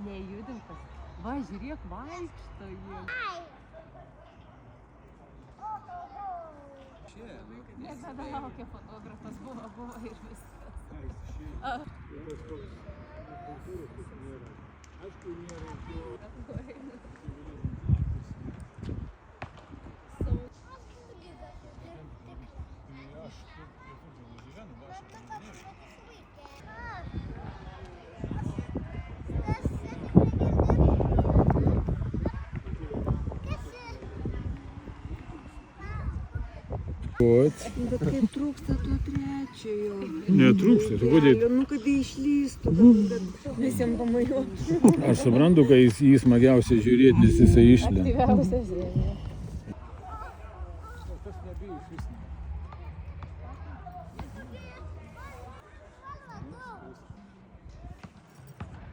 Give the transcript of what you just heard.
Nejudintas. Va, žiūrėk, vaikšto jie. Niekada laukia fotografas, buvo ir viskas. Aišku, nėra jo. Bet kaip trūksta to trečiojo. Netrūksta, tu kodėl? Nu, kad išlystų, kad visiems pamojuotų. Aš suprantu, kad jį smagiausia žiūrėti, nes jisai išlenda. Aktyviausias.